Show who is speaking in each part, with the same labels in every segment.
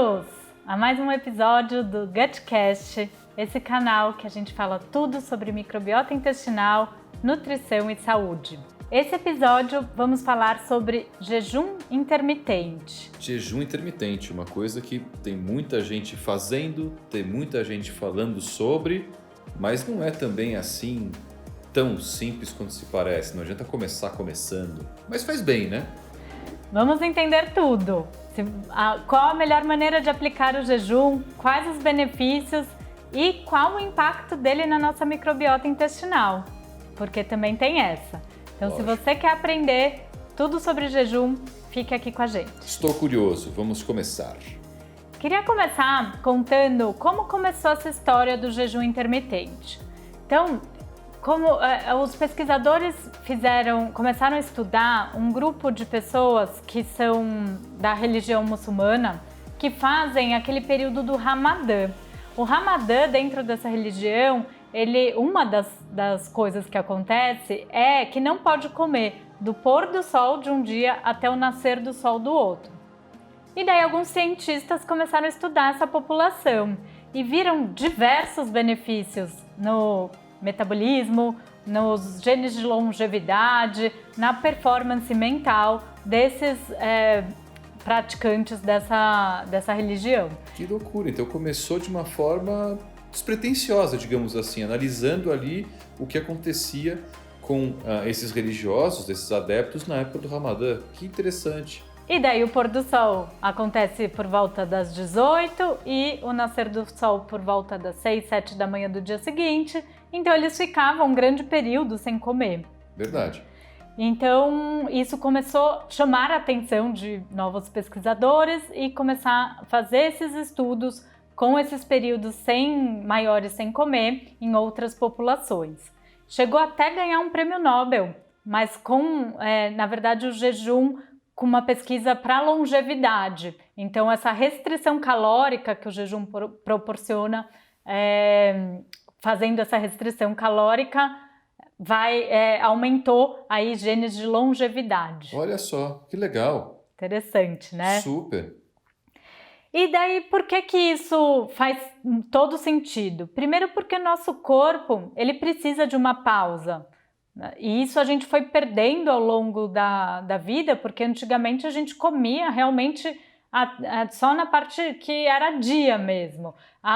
Speaker 1: Bem-vindos a mais um episódio do GutCast, esse canal que a gente fala tudo sobre microbiota intestinal, nutrição e saúde. Esse episódio vamos falar sobre jejum intermitente.
Speaker 2: Jejum intermitente, uma coisa que tem muita gente fazendo, tem muita gente falando sobre, mas não é também assim tão simples quanto se parece. Não adianta começar começando, mas faz bem, né?
Speaker 1: Vamos entender tudo. Qual a melhor maneira de aplicar o jejum, quais os benefícios e qual o impacto dele na nossa microbiota intestinal, porque também tem essa. Então,
Speaker 2: Lógico.
Speaker 1: Se você quer aprender tudo sobre jejum, fique aqui com a gente.
Speaker 2: Estou curioso, vamos começar.
Speaker 1: Queria começar contando como começou essa história do jejum intermitente. Então, os pesquisadores começaram a estudar um grupo de pessoas que são da religião muçulmana, que fazem aquele período do Ramadã. O Ramadã, dentro dessa religião, uma das coisas que acontece é que não pode comer do pôr do sol de um dia até o nascer do sol do outro. E daí alguns cientistas começaram a estudar essa população e viram diversos benefícios no metabolismo, nos genes de longevidade, na performance mental desses praticantes dessa religião.
Speaker 2: Que loucura! Então começou de uma forma despretensiosa, digamos assim, analisando ali o que acontecia com esses religiosos, esses adeptos na época do Ramadã. Que interessante!
Speaker 1: E daí o pôr do sol acontece por volta das 18 e o nascer do sol por volta das 6, 7 da manhã do dia seguinte. Então eles ficavam um grande período sem comer.
Speaker 2: Verdade.
Speaker 1: Então isso começou a chamar a atenção de novos pesquisadores e começar a fazer esses estudos com esses períodos maiores sem comer em outras populações. Chegou até ganhar um prêmio Nobel, mas na verdade, o jejum com uma pesquisa para longevidade. Então, essa restrição calórica que o jejum proporciona, fazendo essa restrição calórica, aumentou aí genes de longevidade.
Speaker 2: Olha só, que legal.
Speaker 1: Interessante, né?
Speaker 2: Super.
Speaker 1: E daí, por que isso faz todo sentido? Primeiro porque o nosso corpo, ele precisa de uma pausa. E isso a gente foi perdendo ao longo da vida, porque antigamente a gente comia realmente só na parte que era dia mesmo.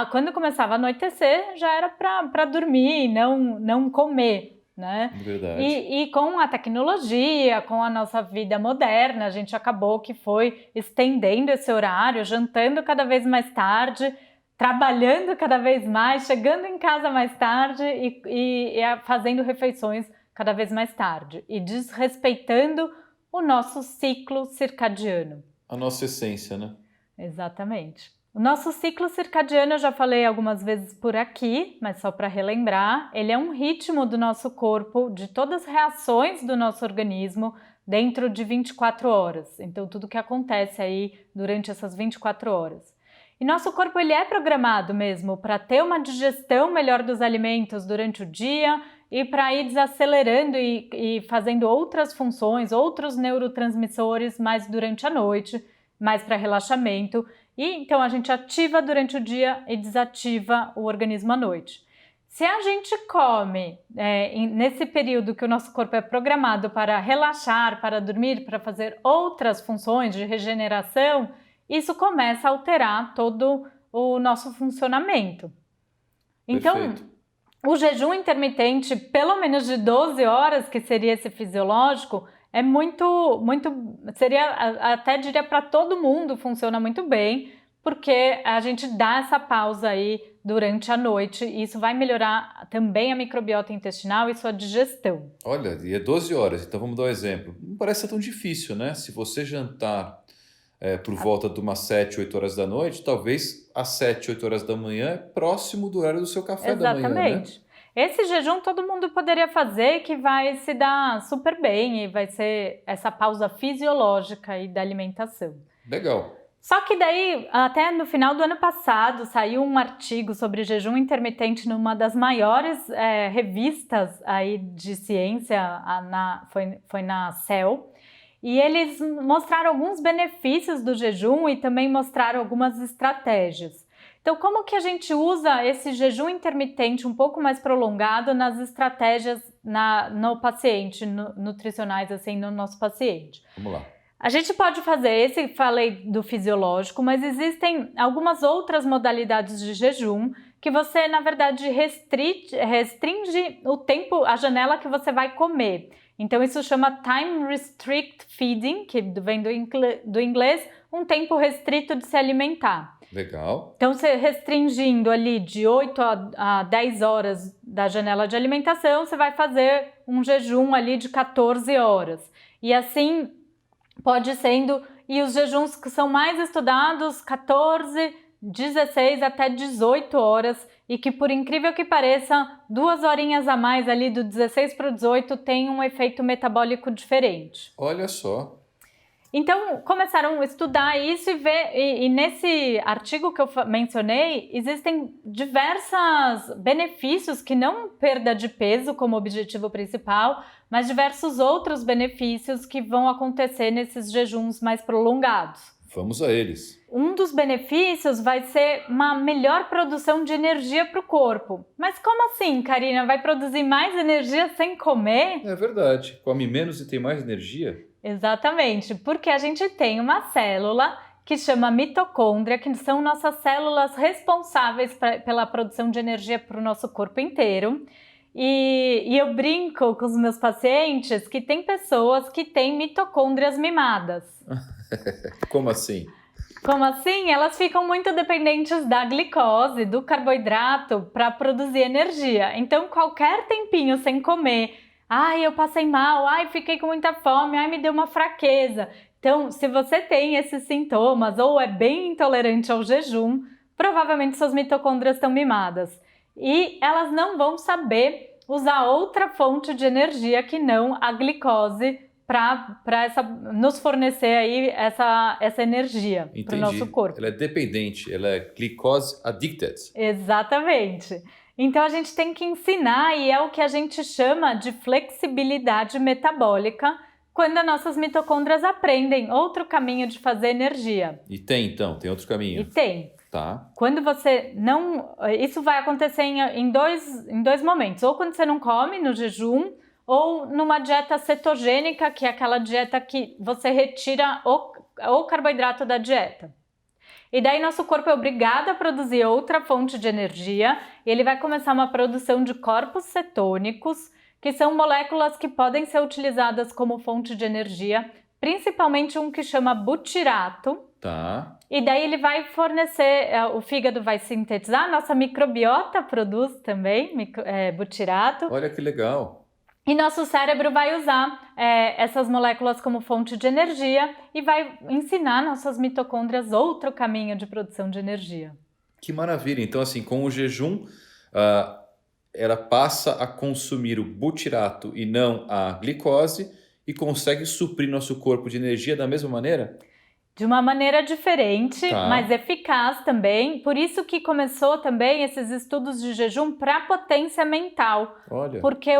Speaker 1: Quando começava a anoitecer, já era para dormir, não comer. Né?
Speaker 2: Verdade.
Speaker 1: E com a tecnologia, com a nossa vida moderna, a gente acabou que foi estendendo esse horário, jantando cada vez mais tarde, trabalhando cada vez mais, chegando em casa mais tarde e fazendo refeições cada vez mais tarde e desrespeitando o nosso ciclo circadiano.
Speaker 2: A nossa essência, né?
Speaker 1: Exatamente. O nosso ciclo circadiano, eu já falei algumas vezes por aqui, mas só para relembrar, ele é um ritmo do nosso corpo, de todas as reações do nosso organismo dentro de 24 horas. Então, tudo que acontece aí durante essas 24 horas. E nosso corpo ele é programado mesmo para ter uma digestão melhor dos alimentos durante o dia e para ir desacelerando e fazendo outras funções, outros neurotransmissores mais durante a noite, mais para relaxamento. E então a gente ativa durante o dia e desativa o organismo à noite. Se a gente come nesse período que o nosso corpo é programado para relaxar, para dormir, para fazer outras funções de regeneração, isso começa a alterar todo o nosso funcionamento. Então,
Speaker 2: Perfeito.
Speaker 1: O jejum intermitente, pelo menos de 12 horas, que seria esse fisiológico, é seria, até diria para todo mundo, funciona muito bem, porque a gente dá essa pausa aí durante a noite e isso vai melhorar também a microbiota intestinal e sua digestão.
Speaker 2: Olha, e é 12 horas, então vamos dar um exemplo. Não parece ser tão difícil, né? Se você jantar por volta de umas 7, 8 horas da noite, talvez às 7, 8 horas da manhã é próximo do horário do seu café da manhã, né?
Speaker 1: Exatamente. Esse jejum todo mundo poderia fazer que vai se dar super bem e vai ser essa pausa fisiológica aí da alimentação.
Speaker 2: Legal.
Speaker 1: Só que daí, até no final do ano passado, saiu um artigo sobre jejum intermitente numa das maiores revistas aí de ciência, foi na Cell, E eles mostraram alguns benefícios do jejum e também mostraram algumas estratégias. Então, como que a gente usa esse jejum intermitente um pouco mais prolongado nas estratégias no paciente, nutricionais, assim, no nosso paciente?
Speaker 2: Vamos lá.
Speaker 1: A gente pode fazer falei do fisiológico, mas existem algumas outras modalidades de jejum que você, na verdade, restringe o tempo, a janela que você vai comer. Então, isso chama Time Restrict Feeding, que vem do inglês, um tempo restrito de se alimentar.
Speaker 2: Legal.
Speaker 1: Então, você restringindo ali de 8 a 10 horas da janela de alimentação, você vai fazer um jejum ali de 14 horas. E assim pode sendo, e os jejuns que são mais estudados, 14, 16 até 18 horas, e que por incrível que pareça, 2 horinhas a mais ali do 16 para o 18 tem um efeito metabólico diferente.
Speaker 2: Olha só.
Speaker 1: Então, começaram a estudar isso e ver, e nesse artigo que eu mencionei, existem diversos benefícios que não perda de peso como objetivo principal, mas diversos outros benefícios que vão acontecer nesses jejuns mais prolongados.
Speaker 2: Vamos a eles.
Speaker 1: Um dos benefícios vai ser uma melhor produção de energia para o corpo. Mas como assim, Karina? Vai produzir mais energia sem comer?
Speaker 2: É verdade. Come menos e tem mais energia?
Speaker 1: Exatamente, porque a gente tem uma célula que chama mitocôndria, que são nossas células responsáveis pela produção de energia para o nosso corpo inteiro. E eu brinco com os meus pacientes que tem pessoas que têm mitocôndrias mimadas.
Speaker 2: Como assim?
Speaker 1: Como assim? Elas ficam muito dependentes da glicose, do carboidrato, para produzir energia. Então, qualquer tempinho sem comer, ai, eu passei mal, ai, fiquei com muita fome, ai, me deu uma fraqueza. Então, se você tem esses sintomas ou é bem intolerante ao jejum, provavelmente suas mitocôndrias estão mimadas. E elas não vão saber usar outra fonte de energia que não a glicose para nos fornecer aí essa energia para o nosso corpo.
Speaker 2: Ela é dependente, ela é glicose addicted.
Speaker 1: Exatamente. Então a gente tem que ensinar, e é o que a gente chama de flexibilidade metabólica, quando as nossas mitocôndrias aprendem outro caminho de fazer energia.
Speaker 2: E tem outro caminho?
Speaker 1: E tem.
Speaker 2: Tá.
Speaker 1: Quando você não... Isso vai acontecer em dois momentos. Ou quando você não come no jejum, ou numa dieta cetogênica, que é aquela dieta que você retira o carboidrato da dieta. E daí nosso corpo é obrigado a produzir outra fonte de energia, e ele vai começar uma produção de corpos cetônicos, que são moléculas que podem ser utilizadas como fonte de energia, principalmente um que chama butirato.
Speaker 2: Tá.
Speaker 1: E daí ele vai fornecer, o fígado vai sintetizar, a nossa microbiota produz também butirato.
Speaker 2: Olha que legal.
Speaker 1: E nosso cérebro vai usar essas moléculas como fonte de energia e vai ensinar nossas mitocôndrias outro caminho de produção de energia.
Speaker 2: Que maravilha! Então, assim, com o jejum, ela passa a consumir o butirato e não a glicose e consegue suprir nosso corpo de energia da mesma maneira?
Speaker 1: De uma maneira diferente,
Speaker 2: Tá.
Speaker 1: mas eficaz também. Por isso que começou também esses estudos de jejum para potência mental.
Speaker 2: Olha.
Speaker 1: Porque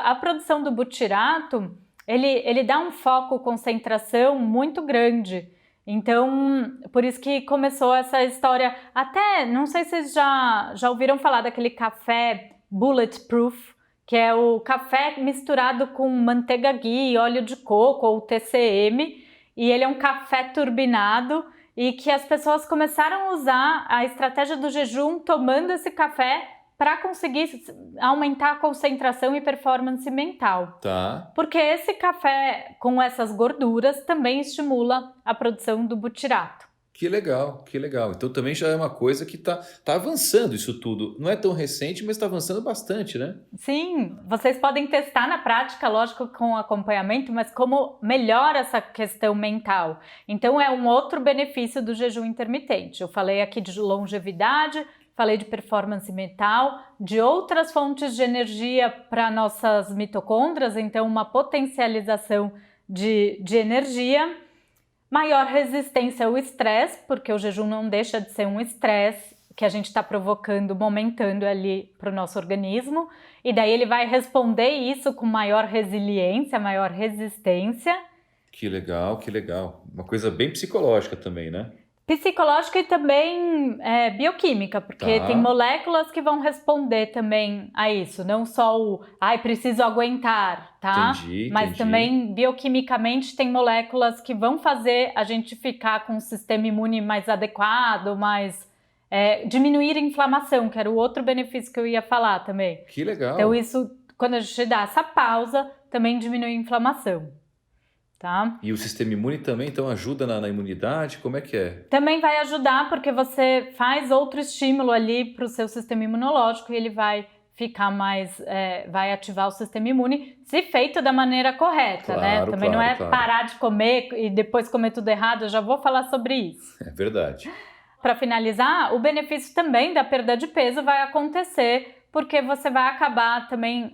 Speaker 1: a produção do butirato, ele dá um foco, concentração muito grande. Então, por isso que começou essa história. Até, não sei se vocês já ouviram falar daquele café Bulletproof, que é o café misturado com manteiga ghee, óleo de coco ou TCM. E ele é um café turbinado e que as pessoas começaram a usar a estratégia do jejum tomando esse café para conseguir aumentar a concentração e performance mental.
Speaker 2: Tá.
Speaker 1: Porque esse café com essas gorduras também estimula a produção do butirato.
Speaker 2: Que legal, que legal. Então também já é uma coisa que tá avançando isso tudo. Não é tão recente, mas está avançando bastante, né?
Speaker 1: Sim, vocês podem testar na prática, lógico, com acompanhamento, mas como melhora essa questão mental. Então é um outro benefício do jejum intermitente. Eu falei aqui de longevidade, falei de performance mental, de outras fontes de energia para nossas mitocôndrias, então uma potencialização de energia. Maior resistência ao estresse, porque o jejum não deixa de ser um estresse que a gente está provocando, momentando ali para o nosso organismo. E daí ele vai responder isso com maior resiliência, maior resistência.
Speaker 2: Que legal, que legal. Uma coisa bem psicológica também, né?
Speaker 1: Psicológica e também bioquímica, porque tem
Speaker 2: Tá,
Speaker 1: moléculas que vão responder também a isso, não só ai, preciso aguentar, tá?
Speaker 2: entendi,
Speaker 1: Mas
Speaker 2: entendi.
Speaker 1: também bioquimicamente tem moléculas que vão fazer a gente ficar com um sistema imune mais adequado, mais diminuir a inflamação, que era o outro benefício que eu ia falar também.
Speaker 2: Que
Speaker 1: Então
Speaker 2: legal.
Speaker 1: isso, quando a gente dá essa pausa, também diminui a inflamação, tá?
Speaker 2: E o sistema imune também, então, ajuda na imunidade? Como é que é?
Speaker 1: Também vai ajudar porque você faz outro estímulo ali para o seu sistema imunológico e ele vai ficar mais, vai ativar o sistema imune, se feito da maneira correta, né?
Speaker 2: Claro,
Speaker 1: Também não
Speaker 2: claro,
Speaker 1: é
Speaker 2: claro.
Speaker 1: parar de comer e depois comer tudo errado, eu já vou falar sobre isso.
Speaker 2: É verdade.
Speaker 1: Para finalizar, o benefício também da perda de peso vai acontecer porque você vai acabar também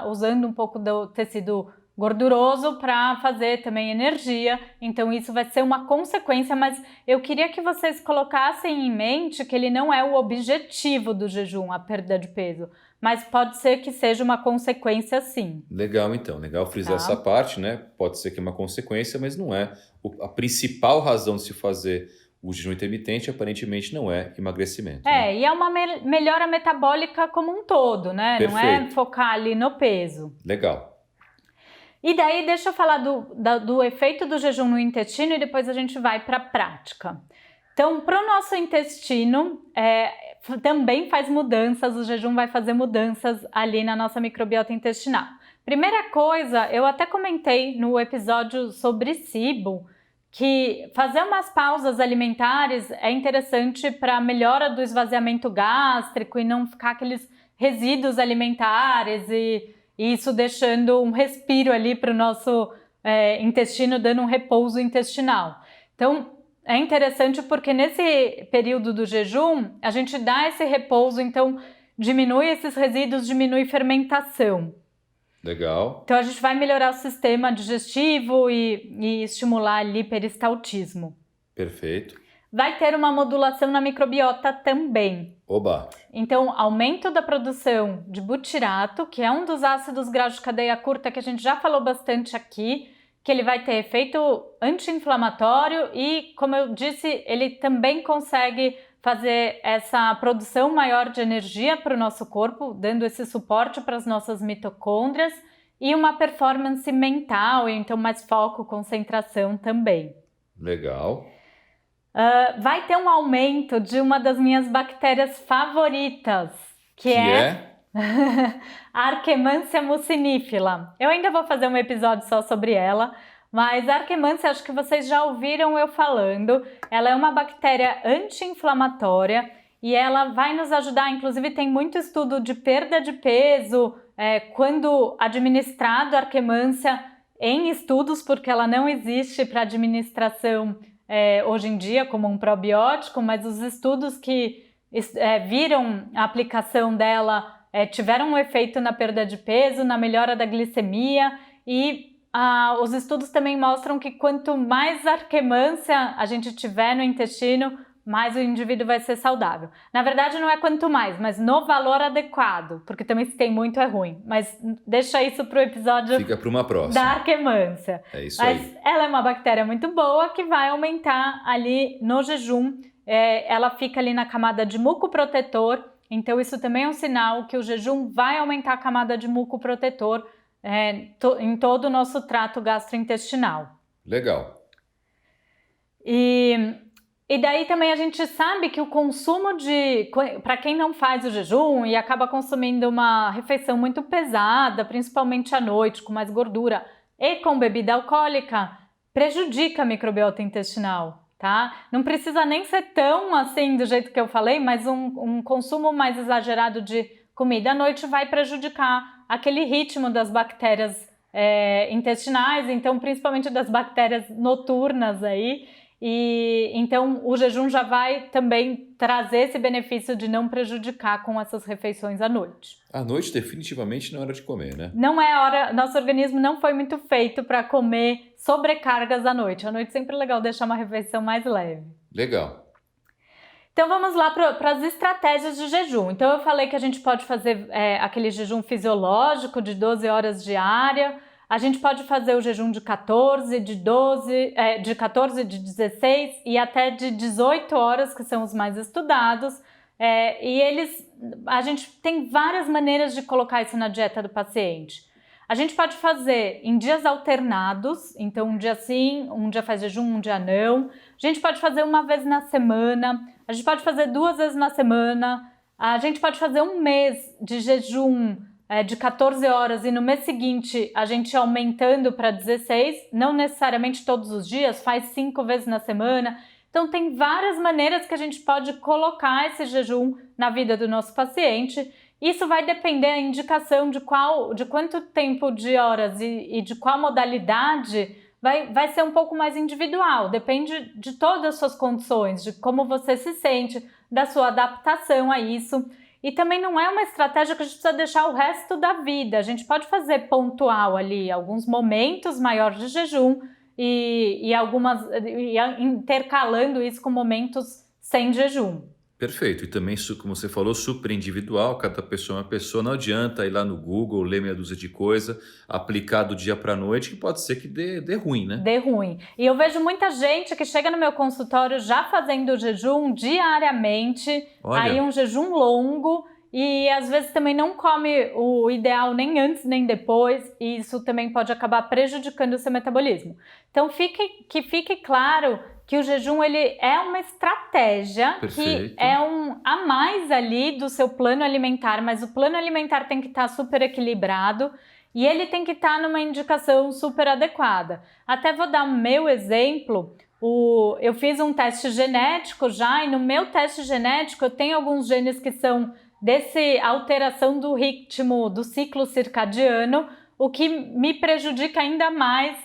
Speaker 1: usando um pouco do tecido gorduroso para fazer também energia, então isso vai ser uma consequência, mas eu queria que vocês colocassem em mente que ele não é o objetivo do jejum, a perda de peso, mas pode ser que seja uma consequência sim,
Speaker 2: Legal, então. Legal frisar essa
Speaker 1: tá?
Speaker 2: parte, né? Pode ser que é uma consequência, mas não é. A principal razão de se fazer o jejum intermitente, aparentemente, não é emagrecimento, né?
Speaker 1: E é uma melhora metabólica como um todo, né? Não é
Speaker 2: Perfeito.
Speaker 1: focar ali no peso.
Speaker 2: Legal.
Speaker 1: E daí, deixa eu falar do efeito do jejum no intestino e depois a gente vai para a prática. Então, para o nosso intestino, também faz mudanças, o jejum vai fazer mudanças ali na nossa microbiota intestinal. Primeira coisa, eu até comentei no episódio sobre SIBO, que fazer umas pausas alimentares é interessante para a melhora do esvaziamento gástrico e não ficar aqueles resíduos alimentares e isso deixando um respiro ali para o nosso intestino, dando um repouso intestinal. Então, é interessante porque nesse período do jejum, a gente dá esse repouso, então diminui esses resíduos, diminui fermentação.
Speaker 2: Legal.
Speaker 1: Então, a gente vai melhorar o sistema digestivo e estimular ali peristaltismo.
Speaker 2: Perfeito.
Speaker 1: Vai ter uma modulação na microbiota também.
Speaker 2: Oba.
Speaker 1: Então, aumento da produção de butirato, que é um dos ácidos graxos de cadeia curta que a gente já falou bastante aqui, que ele vai ter efeito anti-inflamatório e, como eu disse, ele também consegue fazer essa produção maior de energia para o nosso corpo, dando esse suporte para as nossas mitocôndrias e uma performance mental, então mais foco, concentração também.
Speaker 2: Legal.
Speaker 1: Vai ter um aumento de uma das minhas bactérias favoritas, que é a Archemania mucinifila. Eu ainda vou fazer um episódio só sobre ela, mas a Archemania, acho que vocês já ouviram eu falando, ela é uma bactéria anti-inflamatória e ela vai nos ajudar, inclusive tem muito estudo de perda de peso quando administrado a Archemania em estudos, porque ela não existe para administração hoje em dia como um probiótico, mas os estudos que viram a aplicação dela tiveram um efeito na perda de peso, na melhora da glicemia e os estudos também mostram que quanto mais Archemania a gente tiver no intestino, mais o indivíduo vai ser saudável. Na verdade não é quanto mais, mas no valor adequado, porque também se tem muito é ruim, mas deixa isso para o episódio
Speaker 2: Fica para uma próxima.
Speaker 1: da Archemania.
Speaker 2: É isso
Speaker 1: mas
Speaker 2: aí.
Speaker 1: ela é uma bactéria muito boa que vai aumentar ali no jejum, ela fica ali na camada de muco protetor, então isso também é um sinal que o jejum vai aumentar a camada de muco protetor em todo o nosso trato gastrointestinal.
Speaker 2: Legal.
Speaker 1: E daí também a gente sabe que o consumo para quem não faz o jejum e acaba consumindo uma refeição muito pesada, principalmente à noite, com mais gordura e com bebida alcoólica, prejudica a microbiota intestinal, tá? Não precisa nem ser tão assim do jeito que eu falei, mas um consumo mais exagerado de comida à noite vai prejudicar aquele ritmo das bactérias intestinais, então principalmente das bactérias noturnas aí. E então o jejum já vai também trazer esse benefício de não prejudicar com essas refeições à noite.
Speaker 2: À noite definitivamente não é hora de comer, né?
Speaker 1: Não é hora, nosso organismo não foi muito feito para comer sobrecargas à noite. À noite sempre é legal deixar uma refeição mais leve.
Speaker 2: Legal.
Speaker 1: Então vamos lá para as estratégias de jejum. Então eu falei que a gente pode fazer aquele jejum fisiológico de 12 horas diária. A gente pode fazer o jejum de 14, de 12, de 14, de 16 e até de 18 horas, que são os mais estudados. A gente tem várias maneiras de colocar isso na dieta do paciente. A gente pode fazer em dias alternados, então um dia sim, um dia faz jejum, um dia não. A gente pode fazer uma vez na semana, a gente pode fazer 2 vezes na semana, a gente pode fazer um mês de jejum de 14 horas e no mês seguinte a gente aumentando para 16, não necessariamente todos os dias, faz 5 vezes na semana. Então tem várias maneiras que a gente pode colocar esse jejum na vida do nosso paciente. Isso vai depender da indicação de quanto tempo de horas e de qual modalidade vai ser um pouco mais individual. Depende de todas as suas condições, de como você se sente, da sua adaptação a isso. E também não é uma estratégia que a gente precisa deixar o resto da vida. A gente pode fazer pontual ali, alguns momentos maiores de jejum e intercalando isso com momentos sem jejum.
Speaker 2: Perfeito. E também, como você falou, super individual, cada pessoa é uma pessoa. Não adianta ir lá no Google, ler meia dúzia de coisa, aplicar do dia para a noite, que pode ser que dê ruim, né?
Speaker 1: Dê ruim. E eu vejo muita gente que chega no meu consultório já fazendo jejum diariamente, aí um jejum longo, e às vezes também não come o ideal nem antes nem depois, e isso também pode acabar prejudicando o seu metabolismo. Então que fique claro que o jejum ele é uma estratégia.
Speaker 2: Perfeito.
Speaker 1: Que é a mais ali do seu plano alimentar, mas o plano alimentar tem que estar super equilibrado e ele tem que estar numa indicação super adequada. Até vou dar o meu exemplo. Eu fiz um teste genético já, e no meu teste genético eu tenho alguns genes que são desse alteração do ritmo do ciclo circadiano, o que me prejudica ainda mais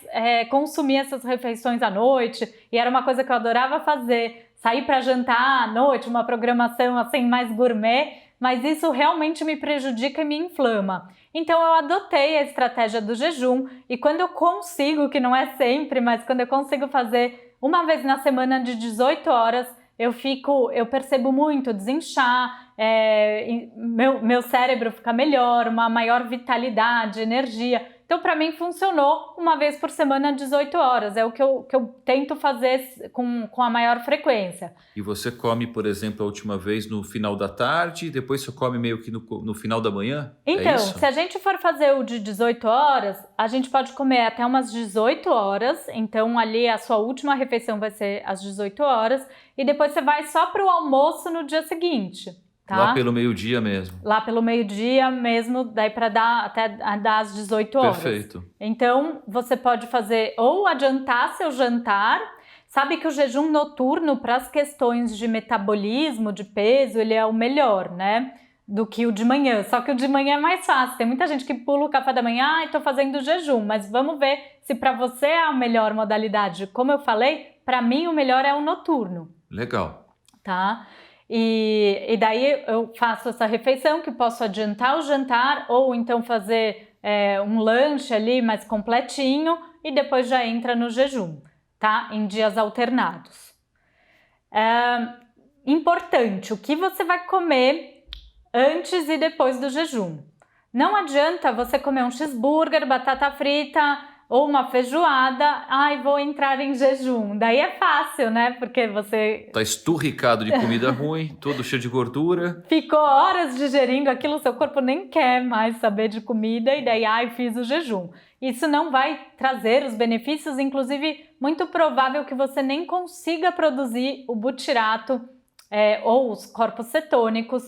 Speaker 1: consumir essas refeições à noite, e era uma coisa que eu adorava fazer, sair para jantar à noite, uma programação assim mais gourmet, mas isso realmente me prejudica e me inflama. Então eu adotei a estratégia do jejum, e quando eu consigo, que não é sempre, mas quando eu consigo fazer uma vez na semana de 18 horas, eu percebo muito desinchar, meu cérebro fica melhor, uma maior vitalidade, energia. Então, para mim, funcionou uma vez por semana, 18 horas. É o que eu tento fazer com a maior frequência.
Speaker 2: E você come, por exemplo, a última vez no final da tarde, e depois você come meio que no final da manhã?
Speaker 1: Então, se a gente for fazer o de 18 horas, a gente pode comer até umas 18 horas. Então, ali a sua última refeição vai ser às 18 horas. E depois você vai só para o almoço no dia seguinte. Tá?
Speaker 2: Lá pelo meio-dia mesmo.
Speaker 1: Lá pelo meio-dia mesmo, daí para dar até dar às 18 horas.
Speaker 2: Perfeito.
Speaker 1: Então, você pode fazer ou adiantar seu jantar. Sabe que o jejum noturno, para as questões de metabolismo, de peso, ele é o melhor, né? Do que o de manhã. Só que o de manhã é mais fácil. Tem muita gente que pula o café da manhã, estou fazendo jejum. Mas vamos ver se para você é a melhor modalidade. Como eu falei, para mim o melhor é o noturno.
Speaker 2: Legal.
Speaker 1: Tá? E daí eu faço essa refeição que posso adiantar o jantar ou então fazer um lanche ali mais completinho e depois já entra no jejum, tá? Em dias alternados. Importante, o que você vai comer antes e depois do jejum. Não adianta você comer um cheeseburger, batata frita ou uma feijoada, vou entrar em jejum. Daí é fácil, né? Porque você...
Speaker 2: Tá esturricado de comida ruim, todo cheio de gordura.
Speaker 1: Ficou horas digerindo aquilo, seu corpo nem quer mais saber de comida e daí, fiz o jejum. Isso não vai trazer os benefícios, inclusive muito provável que você nem consiga produzir o butirato ou os corpos cetônicos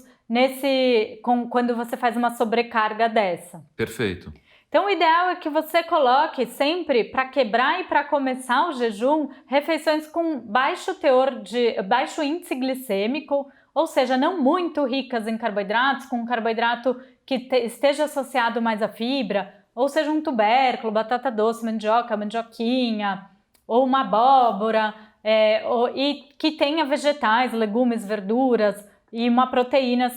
Speaker 1: quando você faz uma sobrecarga dessa.
Speaker 2: Perfeito.
Speaker 1: Então, o ideal é que você coloque sempre, para quebrar e para começar o jejum, refeições com baixo índice glicêmico, ou seja, não muito ricas em carboidratos, com carboidrato que esteja associado mais à fibra, ou seja, um tubérculo, batata doce, mandioca, mandioquinha, ou uma abóbora, e que tenha vegetais, legumes, verduras, e uma proteína,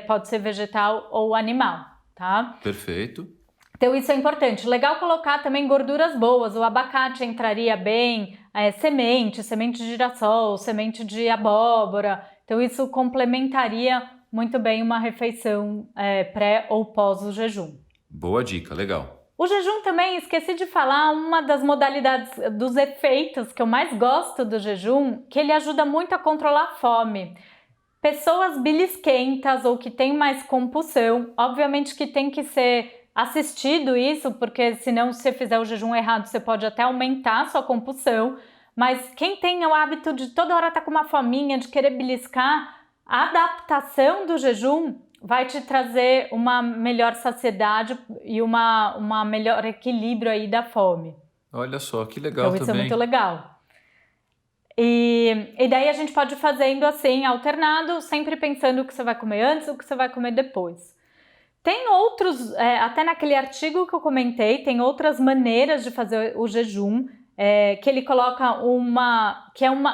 Speaker 1: pode ser vegetal ou animal, tá?
Speaker 2: Perfeito.
Speaker 1: Então isso é importante. Legal colocar também gorduras boas. O abacate entraria bem, semente de girassol, semente de abóbora. Então isso complementaria muito bem uma refeição pré ou pós o jejum.
Speaker 2: Boa dica, legal.
Speaker 1: O jejum também, esqueci de falar, uma das modalidades dos efeitos que eu mais gosto do jejum, que ele ajuda muito a controlar a fome. Pessoas belisquentas ou que têm mais compulsão, obviamente que tem que ser assistido isso, porque senão se você fizer o jejum errado, você pode até aumentar a sua compulsão, mas quem tem o hábito de toda hora estar com uma fominha, de querer beliscar, a adaptação do jejum vai te trazer uma melhor saciedade e uma melhor equilíbrio aí da fome.
Speaker 2: Olha só, que legal
Speaker 1: então,
Speaker 2: também.
Speaker 1: Isso é muito legal. E daí a gente pode ir fazendo assim, alternado, sempre pensando o que você vai comer antes e o que você vai comer depois. Tem outros, até naquele artigo que eu comentei, tem outras maneiras de fazer o jejum, que ele coloca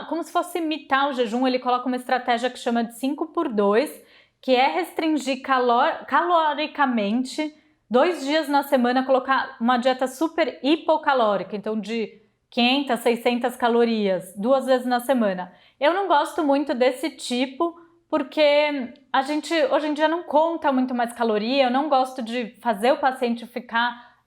Speaker 1: como se fosse imitar o jejum, ele coloca uma estratégia que chama de 5x2, que é restringir caloricamente 2 dias na semana, colocar uma dieta super hipocalórica, então de 500, 600 calorias, 2 vezes na semana. Eu não gosto muito desse tipo, porque a gente hoje em dia não conta muito mais caloria, eu não gosto de fazer o paciente ficar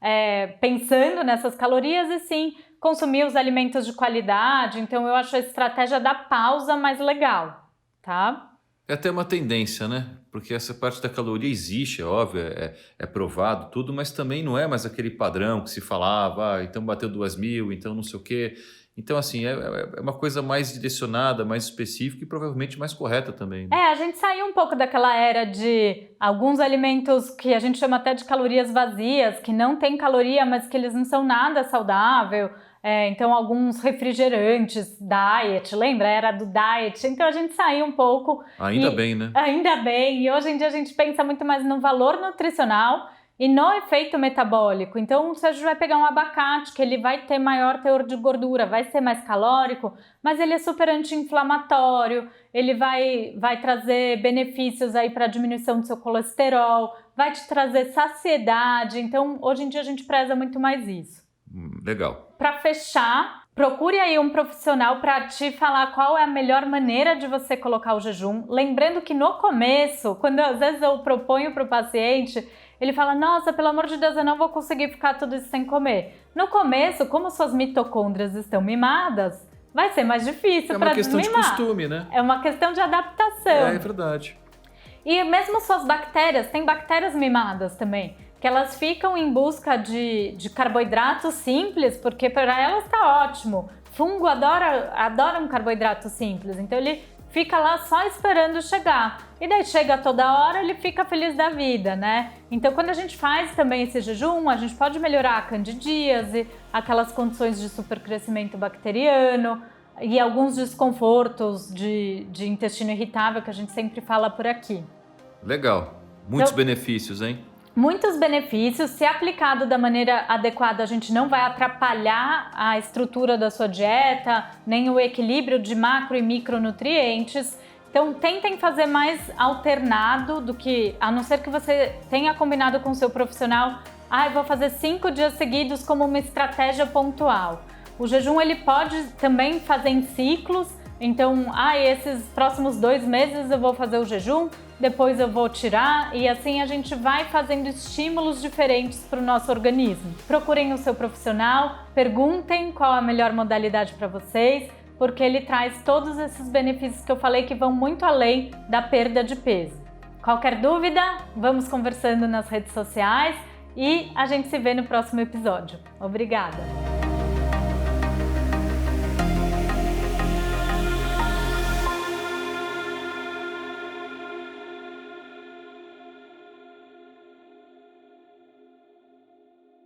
Speaker 1: pensando nessas calorias e sim consumir os alimentos de qualidade, então eu acho a estratégia da pausa mais legal, tá?
Speaker 2: É até uma tendência, né? Porque essa parte da caloria existe, é óbvio, é provado tudo, mas também não é mais aquele padrão que se falava, então bateu 2.000, então não sei o quê. Então, assim, é uma coisa mais direcionada, mais específica e provavelmente mais correta também, né?
Speaker 1: A gente saiu um pouco daquela era de alguns alimentos que a gente chama até de calorias vazias, que não tem caloria, mas que eles não são nada saudável. Então, alguns refrigerantes, diet, lembra? Era do diet. Então, a gente saiu um pouco.
Speaker 2: Ainda bem, né?
Speaker 1: Ainda bem. E hoje em dia a gente pensa muito mais no valor nutricional e no efeito metabólico. Então, você vai pegar um abacate, que ele vai ter maior teor de gordura, vai ser mais calórico, mas ele é super anti-inflamatório, ele vai trazer benefícios aí para a diminuição do seu colesterol, vai te trazer saciedade. Então, hoje em dia a gente preza muito mais isso.
Speaker 2: Legal.
Speaker 1: Para fechar, procure aí um profissional para te falar qual é a melhor maneira de você colocar o jejum. Lembrando que no começo, quando às vezes eu proponho para o paciente, ele fala, nossa, pelo amor de Deus, eu não vou conseguir ficar tudo isso sem comer. No começo, como suas mitocôndrias estão mimadas, vai ser mais difícil para desmimar. É uma questão de
Speaker 2: costume, né?
Speaker 1: É uma questão de adaptação.
Speaker 2: É verdade.
Speaker 1: E mesmo suas bactérias, tem bactérias mimadas também, que elas ficam em busca de carboidratos simples, porque para elas está ótimo. Fungo adora um carboidrato simples, então ele fica lá só esperando chegar. E daí chega toda hora, ele fica feliz da vida, né? Então quando a gente faz também esse jejum, a gente pode melhorar a candidíase, aquelas condições de supercrescimento bacteriano e alguns desconfortos de intestino irritável que a gente sempre fala por aqui.
Speaker 2: Legal. Muitos benefícios, hein?
Speaker 1: Muitos benefícios, se aplicado da maneira adequada, a gente não vai atrapalhar a estrutura da sua dieta, nem o equilíbrio de macro e micronutrientes. Então, tentem fazer mais alternado do que, a não ser que você tenha combinado com o seu profissional, eu vou fazer 5 dias seguidos como uma estratégia pontual. O jejum, ele pode também fazer em ciclos, então, esses próximos 2 meses eu vou fazer o jejum, depois eu vou tirar e assim a gente vai fazendo estímulos diferentes para o nosso organismo. Procurem o seu profissional, perguntem qual a melhor modalidade para vocês, porque ele traz todos esses benefícios que eu falei que vão muito além da perda de peso. Qualquer dúvida, vamos conversando nas redes sociais e a gente se vê no próximo episódio. Obrigada!